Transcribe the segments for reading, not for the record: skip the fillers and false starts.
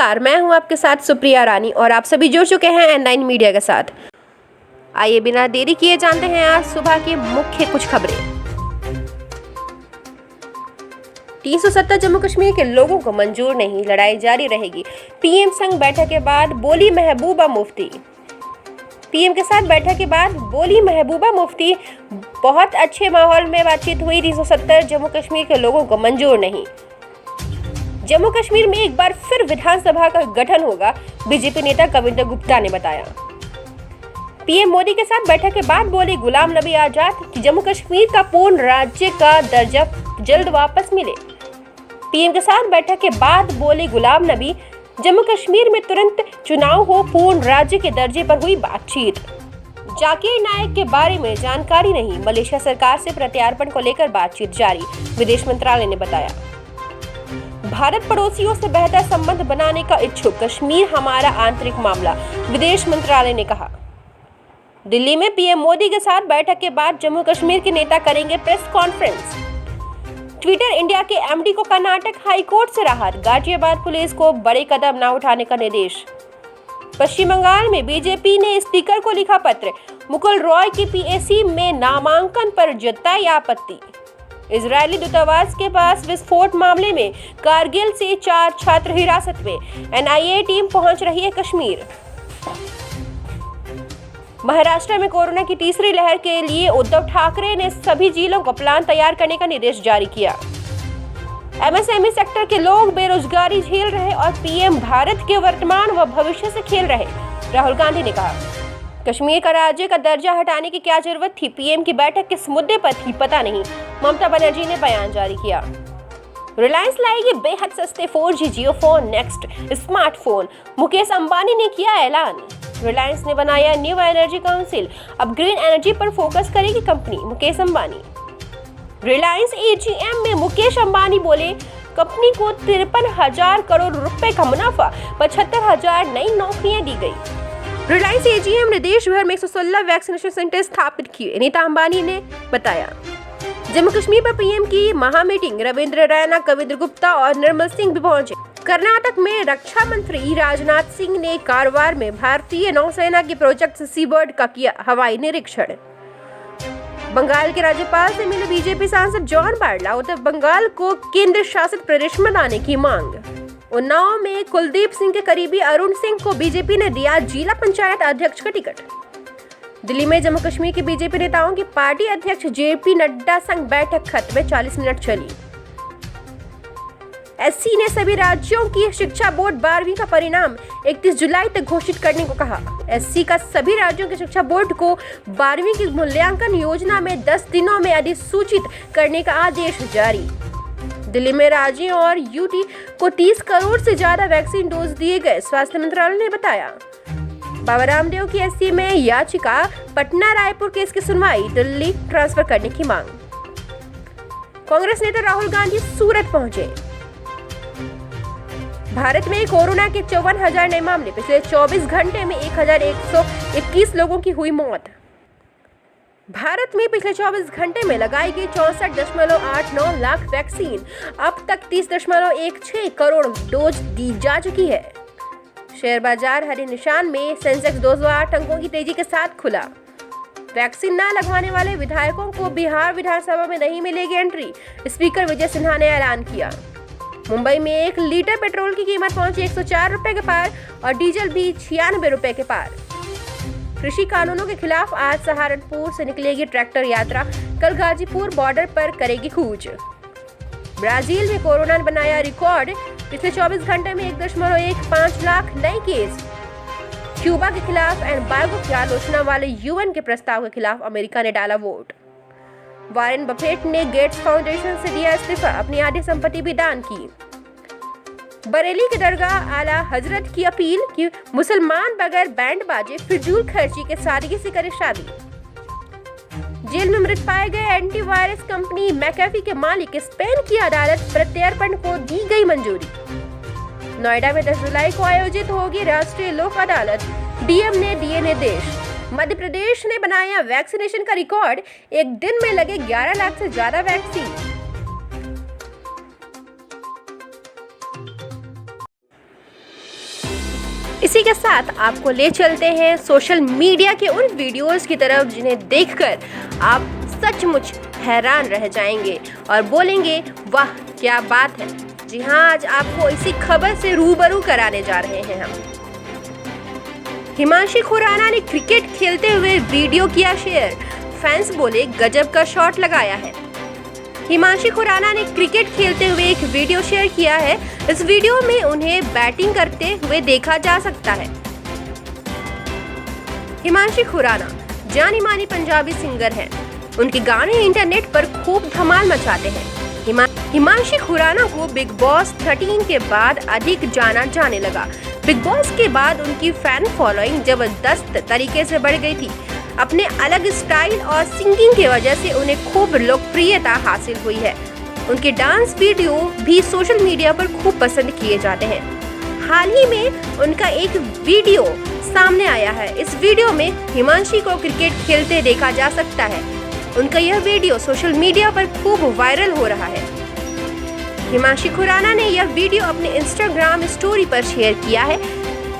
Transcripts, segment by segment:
नमस्कार, मैं हूं आपके साथ सुप्रिया रानी और आप सभी जुड़ चुके हैं N9 मीडिया के साथ। आइए बिना देरी किए जानते हैं आज सुबह की मुख्य कुछ खबरें। 370 जम्मू कश्मीर के लोगों को मंजूर नहीं, लड़ाई जारी रहेगी। पीएम संग बैठक के बाद बोली महबूबा मुफ्ती। पीएम के साथ बैठक के बाद बोली महबूबा मुफ्ती, बहुत अच्छे माहौल में बातचीत हुई। 370 जम्मू कश्मीर के लोगों को मंजूर नहीं। जम्मू कश्मीर में एक बार फिर विधानसभा का गठन होगा, बीजेपी नेता कविंदर गुप्ता ने बताया। पीएम मोदी के साथ बैठक के बाद बोले गुलाम नबी आजाद कि जम्मू कश्मीर का पूर्ण राज्य का दर्जा जल्द वापस मिले। पीएम के साथ बैठक के बाद बोले गुलाम नबी, जम्मू कश्मीर में तुरंत चुनाव हो, पूर्ण राज्य के दर्जे पर हुई बातचीत। जाकिर नाइक के बारे में जानकारी नहीं, मलेशिया सरकार से प्रत्यार्पण को लेकर बातचीत जारी, विदेश मंत्रालय ने बताया। भारत पड़ोसियों से बेहतर संबंध बनाने का इच्छुक, कश्मीर हमारा आंतरिक मामला, विदेश मंत्रालय ने कहा। दिल्ली में पीएम मोदी के साथ बैठक के बाद जम्मू कश्मीर के नेता करेंगे प्रेस कॉन्फ्रेंस। ट्विटर इंडिया के एमडी को कर्नाटक हाई कोर्ट से राहत, गाजियाबाद पुलिस को बड़े कदम न उठाने का निर्देश। पश्चिम बंगाल में बीजेपी ने स्पीकर को लिखा पत्र, मुकुल रॉय की पीएसी में नामांकन पर जताई आपत्ति। इजरायली दूतावास के पास विस्फोट मामले में कारगिल से 4 छात्र हिरासत में, एनआईए टीम पहुंच रही है कश्मीर। महाराष्ट्र में कोरोना की तीसरी लहर के लिए उद्धव ठाकरे ने सभी जिलों को प्लान तैयार करने का निर्देश जारी किया। एमएसएमई सेक्टर के लोग बेरोजगारी झेल रहे और पीएम भारत के वर्तमान व भविष्य से खेल रहे, राहुल गांधी ने कहा। कश्मीर का राज्य का दर्जा हटाने की क्या जरूरत थी, पीएम की बैठक किस मुद्दे पर थी पता नहीं, ममता बनर्जी ने बयान जारी किया। रिलायंस लाएगी बेहद सस्ते 4G Jio phone, next smartphone, Mukesh Ambani ने किया ऐलान। रिलायंस ने बनाया न्यू एनर्जी काउंसिल, अब ग्रीन एनर्जी पर फोकस करेगी कंपनी, मुकेश अंबानी। रिलायंस एजीएम में मुकेश अंबानी बोले कंपनी को 53,000 करोड़ रुपए का मुनाफा, 75,000 नई नौकरियां दी गई। रिलायंस एजीएम ने देश भर में 116 वैक्सीनेशन सेंटर स्थापित किए, नीता अंबानी ने बताया। जम्मू कश्मीर पर पीएम की महा मीटिंग, रविंद्र रैना, कविंदर गुप्ता और निर्मल सिंह भी पहुंचे। कर्नाटक में रक्षा मंत्री राजनाथ सिंह ने कारवार में भारतीय नौसेना के प्रोजेक्ट सीबर्ड का किया हवाई निरीक्षण। बंगाल के राज्यपाल से मिले बीजेपी सांसद जॉन बार्ला, उत्तर बंगाल को केंद्र शासित प्रदेश बनाने की मांग। उन्नाव में कुलदीप सिंह के करीबी अरुण सिंह को बीजेपी ने दिया जिला पंचायत अध्यक्ष का टिकट। दिल्ली में जम्मू कश्मीर के बीजेपी नेताओं की पार्टी अध्यक्ष जेपी नड्डा संग बैठक खत्म में 40 मिनट चली। एससी ने सभी राज्यों की शिक्षा बोर्ड 12वीं का परिणाम 31 जुलाई तक घोषित करने को कहा। एससी का सभी राज्यों के शिक्षा बोर्ड को 12वीं की मूल्यांकन योजना में 10 दिनों में अधिसूचित करने का आदेश जारी। दिल्ली में राज्यों और यूटी को 30 करोड़ से ज्यादा वैक्सीन डोज दिए गए, स्वास्थ्य मंत्रालय ने बताया। बाबा रामदेव की एससी में याचिका, पटना रायपुर केस की सुनवाई, दिल्ली ट्रांसफर करने की मांग। कांग्रेस नेता राहुल गांधी सूरत पहुंचे। भारत में कोरोना के 54,000 नए मामले, पिछले 24 घंटे में 1,121 लोगों की हुई मौत। भारत में पिछले 24 घंटे में लगाई गई 64.89 लाख वैक्सीन, अब तक 30.16 करोड़ डोज दी जा चुकी है। शेयर बाजार हरे निशान में, सेंसेक्स 208 अंकों की तेजी के साथ खुला। वैक्सीन न लगवाने वाले विधायकों को बिहार विधानसभा में नहीं मिलेगी एंट्री, स्पीकर विजय सिन्हा ने ऐलान किया। मुंबई में 1 लीटर पेट्रोल की कीमत पहुंची 104 रुपए के पार और डीजल भी 96 रुपए के पार। कृषि कानूनों के खिलाफ आज सहारनपुर से निकलेगी ट्रैक्टर यात्रा, कल गाजीपुर बॉर्डर पर करेगी कूच। ब्राजील में कोरोना ने बनाया रिकॉर्ड, पिछले 24 घंटे में 1.15 लाख नए केस। क्यूबा के खिलाफ एम्बार्गो की आलोचना वाले यूएन के प्रस्ताव के खिलाफ अमेरिका ने डाला वोट। वॉरेन बफेट ने गेट्स फाउंडेशन से दिया इस्तीफा, अपनी आधी संपत्ति भी दान की। बरेली के दरगाह आला हजरत की अपील कि मुसलमान बगैर बैंड बाजे फिजूल खर्ची के सादगी से करे शादी। जेल में मृत पाए गए एंटीवायरस कंपनी मैकेफी के मालिक स्पेन की अदालत प्रत्यार्पण को दी गई मंजूरी। नोएडा में 10 जुलाई को आयोजित होगी राष्ट्रीय लोक अदालत, डीएम ने दिए निर्देश। मध्य प्रदेश ने बनाया वैक्सीनेशन का रिकॉर्ड, एक दिन में लगे 11 लाख से ज्यादा वैक्सीन। इसी के साथ आपको ले चलते हैं सोशल मीडिया के उन वीडियोस की तरफ जिन्हें देखकर आप सचमुच हैरान रह जाएंगे और बोलेंगे वाह क्या बात है। जी हाँ, आज आपको इसी खबर से रूबरू कराने जा रहे हैं हम। हिमांशी खुराना ने क्रिकेट खेलते हुए वीडियो किया शेयर, फैंस बोले गजब का शॉट लगाया है। हिमांशी खुराना ने क्रिकेट खेलते हुए एक वीडियो शेयर किया है। इस वीडियो में उन्हें बैटिंग करते हुए देखा जा सकता है। हिमांशी खुराना जानी मानी पंजाबी सिंगर हैं। उनके गाने इंटरनेट पर खूब धमाल मचाते हैं। हिमांशी खुराना को बिग बॉस 13 के बाद अधिक जाना जाने लगा। बिग बॉस के बाद उनकी फैन फॉलोइंग जबरदस्त तरीके से बढ़ गई थी। अपने अलग स्टाइल और सिंगिंग की वजह से उन्हें खूब लोकप्रियता हासिल हुई है। उनके डांस वीडियो भी सोशल मीडिया पर खूब पसंद किए जाते हैं। हाल ही में उनका एक वीडियो सामने आया है। इस वीडियो में हिमांशी को क्रिकेट खेलते देखा जा सकता है। उनका यह वीडियो सोशल मीडिया पर खूब वायरल हो रहा है। हिमांशी खुराना ने यह वीडियो अपने इंस्टाग्राम स्टोरी पर शेयर किया है।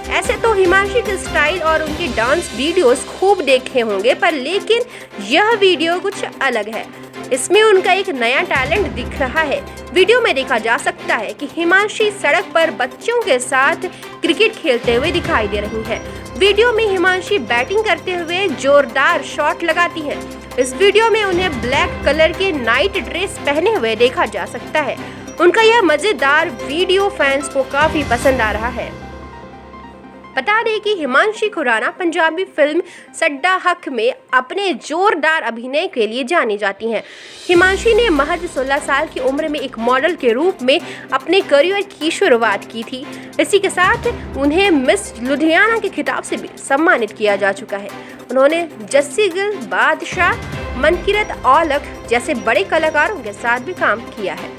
ऐसे तो हिमांशी के स्टाइल और उनके डांस वीडियोस खूब देखे होंगे, पर लेकिन यह वीडियो कुछ अलग है। इसमें उनका एक नया टैलेंट दिख रहा है। वीडियो में देखा जा सकता है कि हिमांशी सड़क पर बच्चों के साथ क्रिकेट खेलते हुए दिखाई दे रही हैं। वीडियो में हिमांशी बैटिंग करते हुए जोरदार शॉट लगाती हैं। इस वीडियो में उन्हें ब्लैक कलर के नाइट ड्रेस पहने हुए देखा जा सकता है। उनका यह मजेदार वीडियो फैंस को काफी पसंद आ रहा है। बता दें कि हिमांशी खुराना पंजाबी फिल्म सड्डा हक में अपने जोरदार अभिनय के लिए जानी जाती हैं। हिमांशी ने महज 16 साल की उम्र में एक मॉडल के रूप में अपने करियर की शुरुआत की थी। इसी के साथ उन्हें मिस लुधियाना के खिताब से भी सम्मानित किया जा चुका है। उन्होंने जस्सी गिल, बादशाह, मनकीरत औलख जैसे बड़े कलाकारों के साथ भी काम किया है।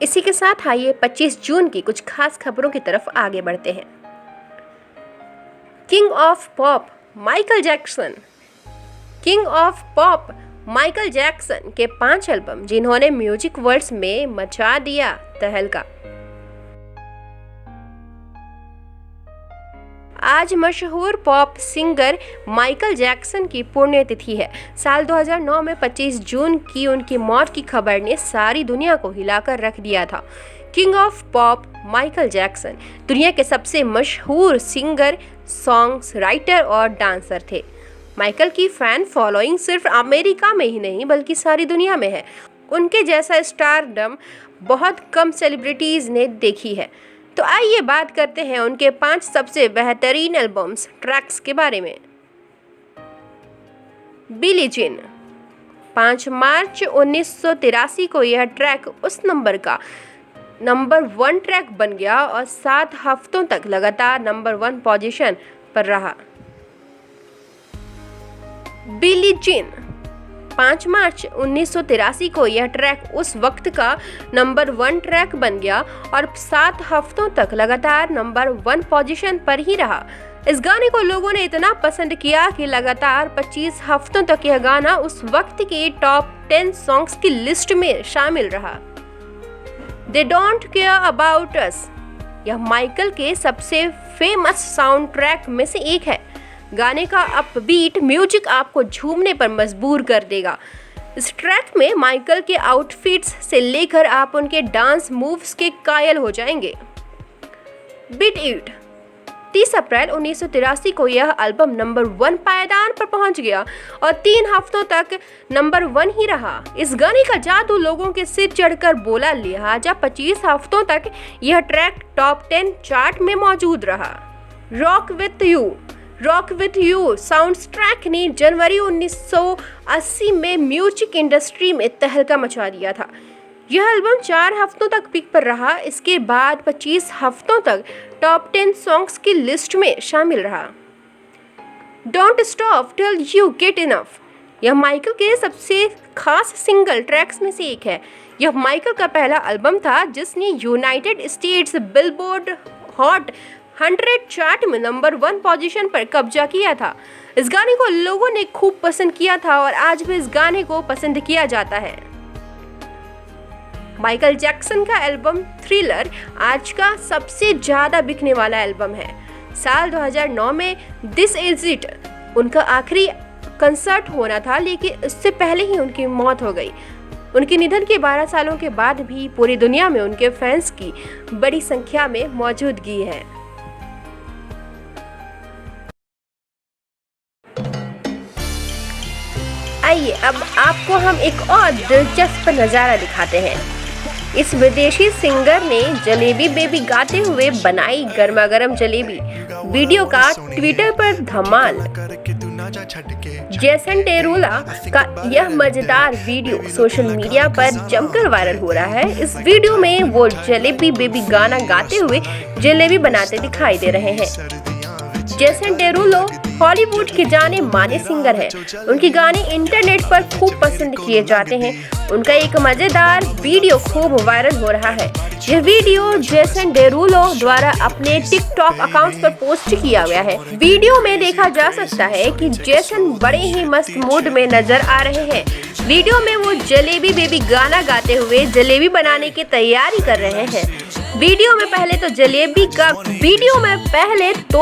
इसी के साथ आइए 25 जून की कुछ खास खबरों की तरफ आगे बढ़ते हैं। King of pop Michael Jackson. King of pop Michael Jackson के 5 एल्बम जिन्होंने म्यूजिक वर्ल्ड में मचा दिया तहलका। आज मशहूर पॉप सिंगर माइकल जैक्सन की पुण्यतिथि है। साल 2009 में 25 जून की उनकी मौत की खबर ने सारी दुनिया को हिलाकर रख दिया था। King of pop Michael Jackson दुनिया के सबसे मशहूर सिंगर, सॉन्ग्स राइटर और डांसर थे। माइकल की फैन फॉलोइंग सिर्फ अमेरिका में ही नहीं बल्कि सारी दुनिया में है। उनके जैसा स्टारडम बहुत कम सेलिब्रिटीज ने देखी है। तो आइए बात करते हैं उनके 5 सबसे बेहतरीन एल्बम्स ट्रैक्स के बारे में। Billie Jean. 5 मार्च 1983 को यह ट्रैक उस नंबर 1 ट्रैक बन गया और 7 हफ्तों तक लगातार नंबर 1 पोजीशन पर रहा। Billie Jean. 5 मार्च 1983 को यह ट्रैक उस वक्त का नंबर 1 ट्रैक बन गया और 7 हफ्तों तक लगातार नंबर 1 पोजीशन पर ही रहा। इस गाने को लोगों ने इतना पसंद किया कि लगातार 25 हफ्तों तक यह गाना उस वक्त के टॉप 10 सॉन्ग्स की लिस्ट में शामिल रहा। They don't care about us यह माइकल के सबसे फेमस साउंड ट्रैक में से एक है। गाने का अपबीट म्यूजिक आपको झूमने पर मजबूर कर देगा। इस ट्रैक में माइकल के आउटफिट्स से लेकर आप उनके डांस मूव्स के कायल हो जाएंगे। Beat it. 30 अप्रैल 1983 को यह एल्बम नंबर 1 पायदान पर पहुंच गया और 3 हफ्तों तक नंबर 1 ही रहा। इस गाने का जादू लोगों के सिर चढ़कर बोला, लिहाजा 25 हफ्तों तक यह ट्रैक टॉप 10 चार्ट में मौजूद रहा। Rock with you. Rock with you sound track ने जनवरी 1980 में म्यूजिक इंडस्ट्री में तहलका मचा दिया था। यह एल्बम 4 हफ्तों तक पीक पर रहा। इसके बाद 25 हफ्तों तक टॉप 10 सॉन्ग्स की लिस्ट में शामिल रहा। Don't stop till you get enough यह माइकल के सबसे खास सिंगल ट्रैक्स में से एक है। यह माइकल का पहला एल्बम था जिसने United states billboard hot 100 chart में नंबर 1 पोजीशन पर कब्जा किया था। इस गाने को लोगों ने खूब पसंद किया था और आज भी इस गाने को पसंद किया जाता है। माइकल जैक्सन का एल्बम थ्रिलर आज का सबसे ज़्यादा बिकने वाला एल्बम है। साल 2009 में दिस इज इट उनका आखिरी कंसर्ट होना था, लेकिन इससे पहले ही उनकी मौत हो गई। उनके निधन के 12 सालों के बाद भी पूरी दुनिया में उनके फैंस की बड़ी संख्या में मौजूदगी है। आइए अब आपको हम एक और दिलचस्प नज़ारा दिखाते हैं। इस विदेशी सिंगर ने जलेबी बेबी गाते हुए बनाई गर्मा गर्म जलेबी। वीडियो का ट्विटर पर धमाल। जेसन डेरुलो का यह मजेदार वीडियो सोशल मीडिया पर जमकर वायरल हो रहा है। इस वीडियो में वो जलेबी बेबी गाना गाते हुए जलेबी बनाते दिखाई दे रहे हैं। जेसन डेरुलो हॉलीवुड के जाने माने सिंगर हैं। उनके गाने इंटरनेट पर खूब पसंद किए जाते हैं। उनका एक मजेदार वीडियो खूब वायरल हो रहा है। यह वीडियो जेसन डेरुलो द्वारा अपने टिकटॉक अकाउंट पर पोस्ट किया गया है। वीडियो में देखा जा सकता है कि जेसन बड़े ही मस्त मूड में नजर आ रहे हैं। वीडियो में वो जलेबी बेबी गाना गाते हुए जलेबी बनाने की तैयारी कर रहे हैं। वीडियो में पहले तो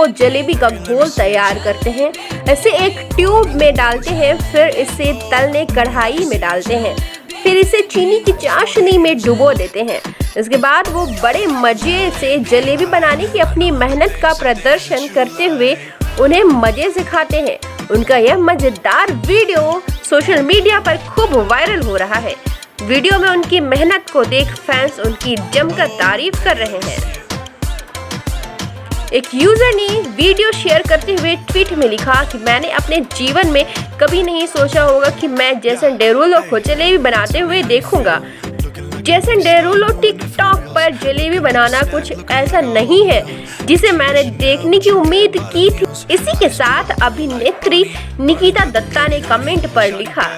जलेबी का घोल तैयार करते हैं। इसे एक ट्यूब में डालते हैं, फिर इसे तलने कढ़ाई में डालते हैं, फिर इसे चीनी की चाशनी में डुबो देते हैं। इसके बाद वो बड़े मजे से जलेबी बनाने की अपनी मेहनत का प्रदर्शन करते हुए उन्हें मजे से खाते हैं। उनका यह मजेदार वीडियो सोशल मीडिया पर खूब वायरल हो रहा है। वीडियो में उनकी मेहनत को देख फैंस उनकी जमकर तारीफ कर रहे हैं। एक यूजर ने वीडियो शेयर करते हुए ट्वीट में लिखा कि मैंने अपने जीवन में कभी नहीं सोचा होगा कि मैं जेसन डेरुलो को जलेबी बनाते हुए देखूंगा। जेसन डेरुलो टिकटॉक पर जलेबी बनाना कुछ ऐसा नहीं है जिसे मैंने देखने की उम्मीद की थी। इसी के साथ अभिनेत्री निकिता दत्ता ने कमेंट पर लिखा,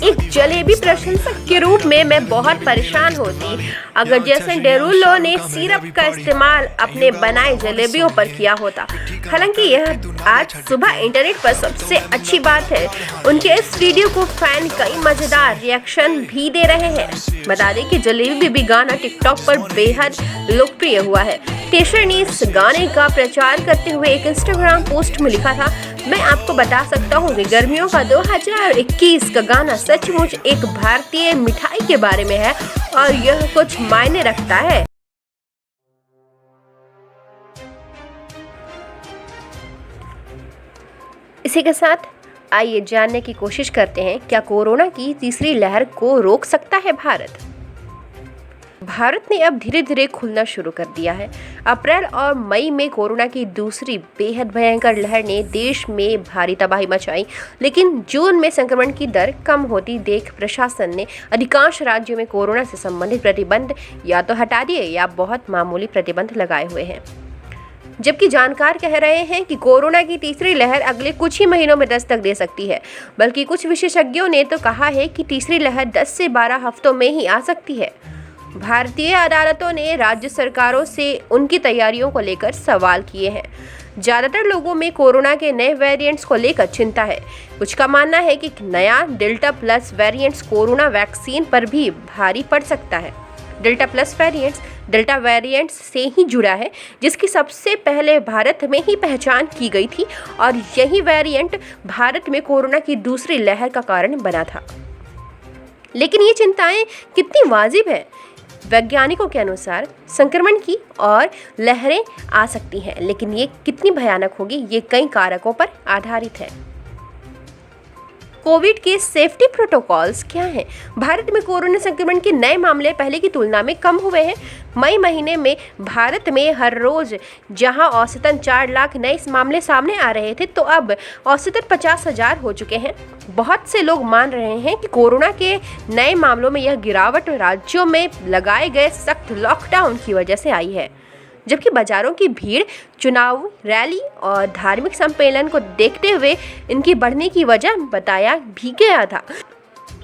एक जलेबी प्रशंसक के रूप में मैं बहुत परेशान होती अगर जेसन डेरुलो ने सिरप का इस्तेमाल अपने बनाए जलेबियों पर किया होता। हालांकि यह आज सुबह इंटरनेट पर सबसे अच्छी बात है। उनके इस वीडियो को फैन कई मजेदार रिएक्शन भी दे रहे हैं। बता दें कि जलेबी बेबी गाना टिकटॉक पर बेहद लोकप्रिय हुआ है। टेशर ने इस गाने का प्रचार करते हुए एक इंस्टाग्राम पोस्ट में लिखा था, मैं आपको बता सकता हूँ कि गर्मियों का 2021 का गाना सचमुच एक भारतीय मिठाई के बारे में है और यह कुछ मायने रखता है। इसी के साथ आइए जानने की कोशिश करते हैं, क्या कोरोना की तीसरी लहर को रोक सकता है भारत? भारत ने अब धीरे धीरे खुलना शुरू कर दिया है। अप्रैल और मई में कोरोना की दूसरी बेहद भयंकर लहर ने देश में भारी तबाही मचाई, लेकिन जून में संक्रमण की दर कम होती देख प्रशासन ने अधिकांश राज्यों में कोरोना से संबंधित प्रतिबंध या तो हटा दिए या बहुत मामूली प्रतिबंध लगाए हुए हैं। जबकि जानकार कह रहे हैं कि कोरोना की तीसरी लहर अगले कुछ ही महीनों में दस्तक दे सकती है। बल्कि कुछ विशेषज्ञों ने तो कहा है कि तीसरी लहर 10 से 12 हफ्तों में ही आ सकती है। भारतीय अदालतों ने राज्य सरकारों से उनकी तैयारियों को लेकर सवाल किए हैं। ज़्यादातर लोगों में कोरोना के नए वेरिएंट्स को लेकर चिंता है। कुछ का मानना है कि नया delta plus variants corona vaccine पर भी भारी पड़ सकता है। Delta plus variants delta variants से ही जुड़ा है, जिसकी सबसे पहले भारत में ही पहचान की गई थी और यही वेरिएंट भारत में कोरोना की दूसरी लहर का कारण बना था। लेकिन ये चिंताएं कितनी वाजिब हैं? वैज्ञानिकों के अनुसार संक्रमण की और लहरें आ सकती हैं, लेकिन ये कितनी भयानक होगी ये कई कारकों पर आधारित है। कोविड के सेफ्टी प्रोटोकॉल्स क्या हैं? भारत में कोरोना संक्रमण के नए मामले पहले की तुलना में कम हुए हैं। मई महीने में भारत में हर रोज जहां औसतन 4 लाख नए मामले सामने आ रहे थे, तो अब औसतन 50,000 हो चुके हैं। बहुत से लोग मान रहे हैं कि कोरोना के नए मामलों में यह गिरावट राज्यों में लगाए गए सख्त लॉकडाउन की वजह से आई है, जबकि बाजारों की भीड़, चुनाव रैली और धार्मिक सम्मेलन को देखते हुए इनकी बढ़ने की वजह बताया भी गया था।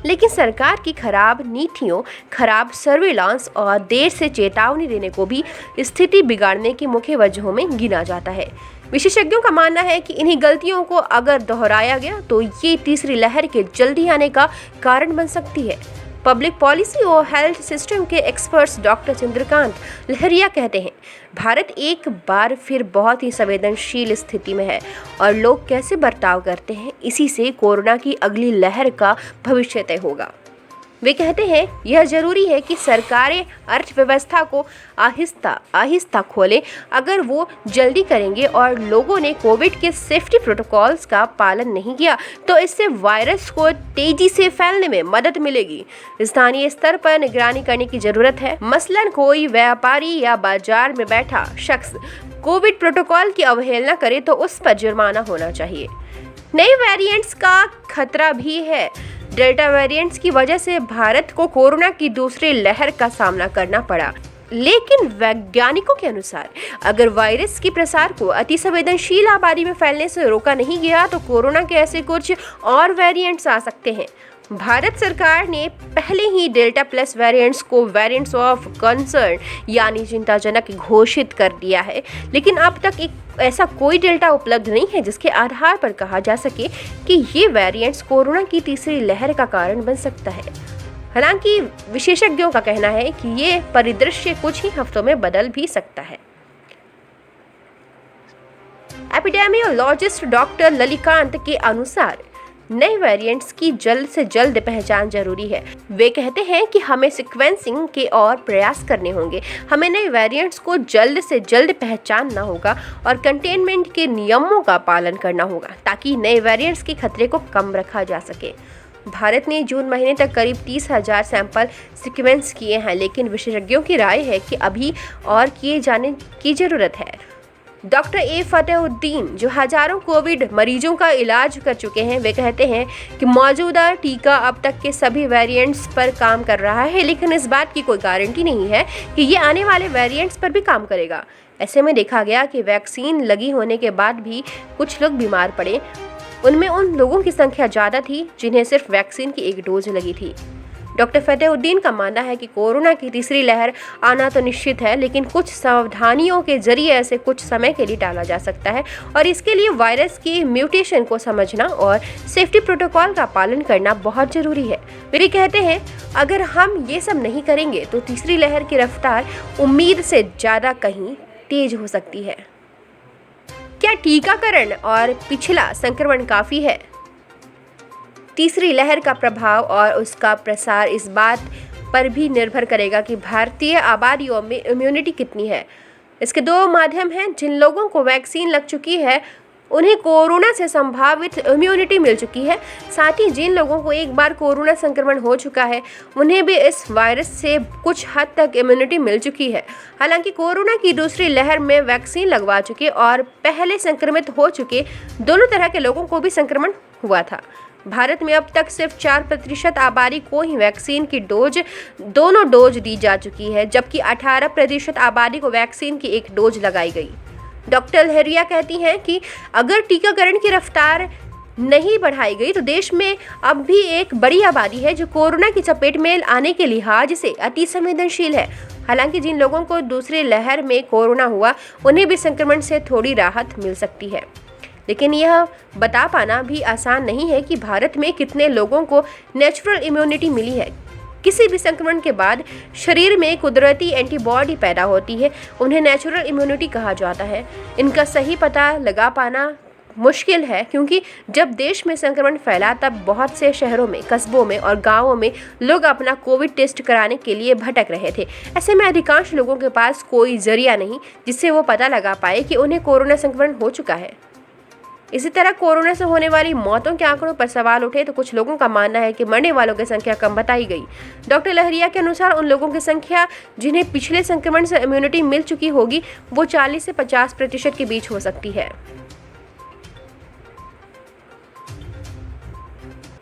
लेकिन सरकार की खराब नीतियों, खराब सर्विलांस और देर से चेतावनी देने को भी स्थिति बिगाड़ने की मुख्य वजहों में गिना जाता है। विशेषज्ञों का मानना है कि इन्हीं गलतियों को अगर दोहराया गया तो ये तीसरी लहर के जल्दी आने का कारण बन सकती है। पब्लिक पॉलिसी और हेल्थ सिस्टम के एक्सपर्ट्स डॉक्टर चंद्रकांत लहरिया कहते हैं, भारत एक बार फिर बहुत ही संवेदनशील स्थिति में है और लोग कैसे बर्ताव करते हैं, इसी से कोरोना की अगली लहर का भविष्य तय होगा। वे कहते हैं, यह जरूरी है कि सरकारें अर्थव्यवस्था को आहिस्ता आहिस्ता खोलें। अगर वो जल्दी करेंगे और लोगों ने कोविड के सेफ्टी प्रोटोकॉल्स का पालन नहीं किया तो इससे वायरस को तेजी से फैलने में मदद मिलेगी। स्थानीय स्तर पर निगरानी करने की जरूरत है। मसलन कोई व्यापारी या बाजार में बैठा शख्स कोविड प्रोटोकॉल की अवहेलना करे तो उस पर जुर्माना होना चाहिए। नए वेरिएंट्स का खतरा भी है। डेल्टा वेरिएंट्स की वजह से भारत को कोरोना की दूसरी लहर का सामना करना पड़ा, लेकिन वैज्ञानिकों के अनुसार अगर वायरस की प्रसार को अति संवेदनशील आबादी में फैलने से रोका नहीं गया तो कोरोना के ऐसे कुछ और वेरिएंट्स आ सकते हैं। भारत सरकार ने पहले ही डेल्टा प्लस वेरिएंट्स को वेरिएंट्स ऑफ कंसर्न यानी चिंताजनक घोषित कर दिया है, लेकिन अब तक ऐसा कोई डेल्टा उपलब्ध नहीं है जिसके आधार पर कहा जा सके कि ये वेरिएंट्स कोरोना की तीसरी लहर का कारण बन सकता है। हालांकि विशेषज्ञों का कहना है कि ये परिदृश्य कुछ ही हफ्तों में बदल भी सकता है। एपिडेमियोलॉजिस्ट डॉक्टर ललिकांत के अनुसार नए वेरिएंट्स की जल्द से जल्द पहचान जरूरी है। वे कहते हैं कि हमें सीक्वेंसिंग के और प्रयास करने होंगे। हमें नए वेरिएंट्स को जल्द से जल्द पहचानना होगा और कंटेनमेंट के नियमों का पालन करना होगा ताकि नए वेरिएंट्स के खतरे को कम रखा जा सके। भारत ने जून महीने तक करीब 30,000 सैंपल सीक्वेंस किए हैं, लेकिन विशेषज्ञों की राय है कि अभी और किए जाने की जरूरत है। डॉक्टर ए फतेहुद्दीन, जो हजारों कोविड मरीजों का इलाज कर चुके हैं, वे कहते हैं कि मौजूदा टीका अब तक के सभी वेरिएंट्स पर काम कर रहा है, लेकिन इस बात की कोई गारंटी नहीं है कि ये आने वाले वेरिएंट्स पर भी काम करेगा। ऐसे में देखा गया कि वैक्सीन लगी होने के बाद भी कुछ लोग बीमार पड़े। उनमें उन लोगों की संख्या ज़्यादा थी जिन्हें सिर्फ वैक्सीन की एक डोज लगी थी। डॉक्टर फतेहुद्दीन का मानना है कि कोरोना की तीसरी लहर आना तो निश्चित है, लेकिन कुछ सावधानियों के जरिए ऐसे कुछ समय के लिए टाला जा सकता है और इसके लिए वायरस की म्यूटेशन को समझना और सेफ्टी प्रोटोकॉल का पालन करना बहुत जरूरी है। वे कहते हैं, अगर हम ये सब नहीं करेंगे तो तीसरी लहर की रफ्तार उम्मीद से ज़्यादा कहीं तेज हो सकती है। क्या टीकाकरण और पिछला संक्रमण काफ़ी है? तीसरी लहर का प्रभाव और उसका प्रसार इस बात पर भी निर्भर करेगा कि भारतीय आबादियों में इम्यूनिटी कितनी है। इसके दो माध्यम हैं। जिन लोगों को वैक्सीन लग चुकी है उन्हें कोरोना से संभावित इम्यूनिटी मिल चुकी है, साथ ही जिन लोगों को एक बार कोरोना संक्रमण हो चुका है उन्हें भी इस वायरस से कुछ हद तक इम्यूनिटी मिल चुकी है। हालांकि कोरोना की दूसरी लहर में वैक्सीन लगवा चुके और पहले संक्रमित हो चुके दोनों तरह के लोगों को भी संक्रमण हुआ था। भारत में अब तक सिर्फ 4% आबादी को ही वैक्सीन की दोनों डोज दी जा चुकी है, जबकि 18% आबादी को वैक्सीन की एक डोज लगाई गई। डॉक्टर लहरिया कहती हैं कि अगर टीकाकरण की रफ्तार नहीं बढ़ाई गई तो देश में अब भी एक बड़ी आबादी है जो कोरोना की चपेट में आने के लिहाज से अति संवेदनशील है। हालांकि जिन लोगों को दूसरी लहर में कोरोना हुआ उन्हें भी संक्रमण से थोड़ी राहत मिल सकती है, लेकिन यह बता पाना भी आसान नहीं है कि भारत में कितने लोगों को नेचुरल इम्यूनिटी मिली है। किसी भी संक्रमण के बाद शरीर में कुदरती एंटीबॉडी पैदा होती है, उन्हें नेचुरल इम्यूनिटी कहा जाता है। इनका सही पता लगा पाना मुश्किल है क्योंकि जब देश में संक्रमण फैला तब बहुत से शहरों में, कस्बों में और गाँवों में लोग अपना कोविड टेस्ट कराने के लिए भटक रहे थे। ऐसे में अधिकांश लोगों के पास कोई जरिया नहीं जिससे वो पता लगा पाए कि उन्हें कोरोना संक्रमण हो चुका है। इसी तरह कोरोना से होने वाली मौतों के आंकड़ों पर सवाल उठे तो कुछ लोगों का मानना है कि मरने वालों की संख्या कम बताई गई। डॉक्टर लहरिया के अनुसार उन लोगों की संख्या जिन्हें पिछले संक्रमण से इम्यूनिटी मिल चुकी होगी वो 40 से 50% के बीच हो सकती है।